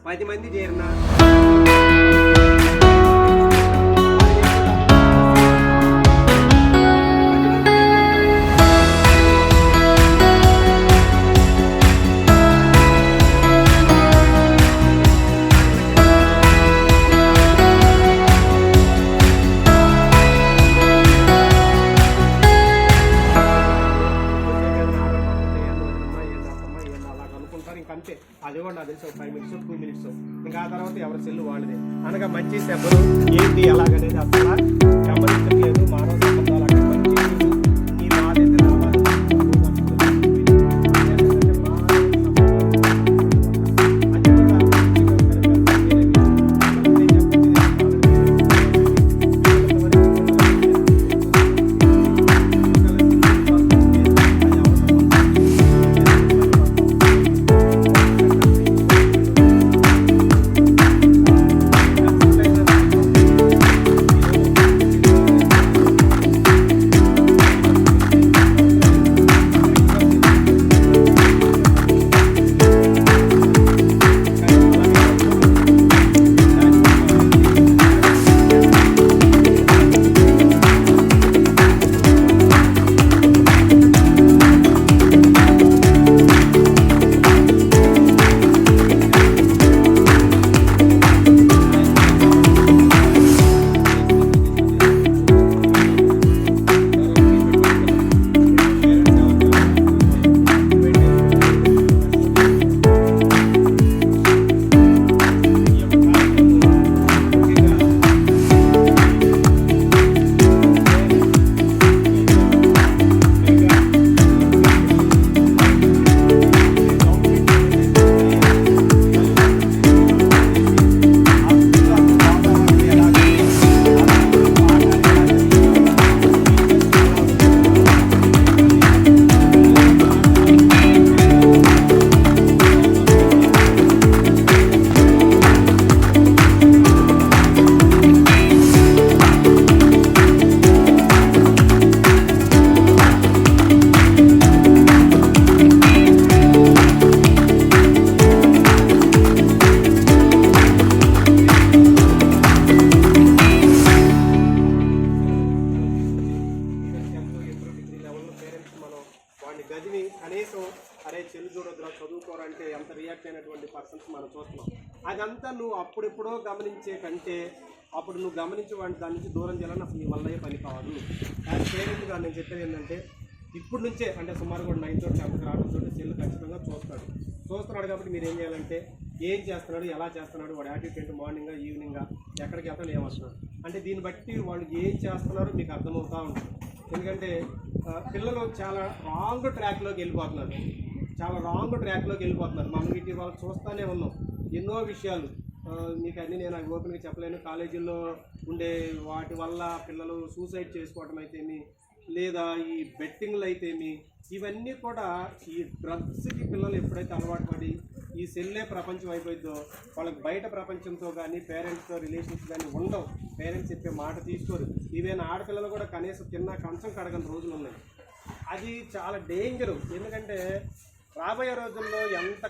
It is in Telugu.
10 మంది చేరిన ఇంకంతే. అది కూడా నాకు తెలిసి ఒక 5 మినిట్స్ 2 మినిట్స్, ఇంకా ఆ తర్వాత ఎవరి సెల్లు వాళ్ళదే. అనగా మంచి శబ్బలు ఏంటి ఎలాగనేది అసలు గమనించట్లేదు. మానవ సంబంధాలు అక్కడ మంచి ఈ బాధ్యత గదిని కనీసం అరే చెల్లి చూడొద్దురా చదువుకోరంటే ఎంత రియాక్ట్ అయినటువంటి పర్సన్స్ మనం చూస్తున్నాం. అదంతా నువ్వు అప్పుడెప్పుడో గమనించే కంటే అప్పుడు నువ్వు గమనించే దాని నుంచి దూరం చేయాలని అసలు నీ వల్లే పని కావాలి. యాజ్ పేరెంట్గా నేను చెప్పేది ఏంటంటే ఇప్పుడు నుంచే అంటే సుమారు కూడా 9th 10th రావడంతో చెల్లి ఖచ్చితంగా చూస్తున్నాడు కాబట్టి మీరు ఏం చేయాలంటే ఏం చేస్తున్నాడు, ఎలా చేస్తున్నాడు, వాడు యాటిట్యూడ్ ఏంటి, మార్నింగ్గా ఈవినింగ్గా ఎక్కడికి వెళ్తాడు, ఏమొస్తున్నాడు అంటే దీన్ని బట్టి వాళ్ళు ఏం చేస్తున్నారో మీకు అర్థమవుతూ ఉంటుంది. ఎందుకంటే పిల్లలు చాలా రాంగ్ ట్రాక్లోకి వెళ్ళిపోతున్నారు. మనం ఇటీవల చూస్తూనే ఉన్నాం ఎన్నో విషయాలు. మీకు అన్నీ నేను అవి ఓపెన్గా చెప్పలేను. కాలేజీల్లో ఉండే వాటి వల్ల పిల్లలు సూసైడ్ చేసుకోవడం అయితేమి, లేదా ఈ బెట్టింగ్లు అయితేమి, ఇవన్నీ కూడా ఈ డ్రగ్స్కి పిల్లలు ఎప్పుడైతే అలవాటు పడి ఈ సెల్లే ప్రపంచం అయిపోయిందో వాళ్ళకి బయట ప్రపంచంతో కానీ పేరెంట్స్తో రిలేషన్స్ కానీ ఉండవు. పేరెంట్స్ చెప్పే మాట తీసుకోరు. ఈవెన్ ఆడపిల్లలు కూడా కనీసం తిన్నా కంచం కడగని రోజులు ఉన్నాయి. అది చాలా డేంజరు. ఎందుకంటే రాబోయే రోజుల్లో ఎంత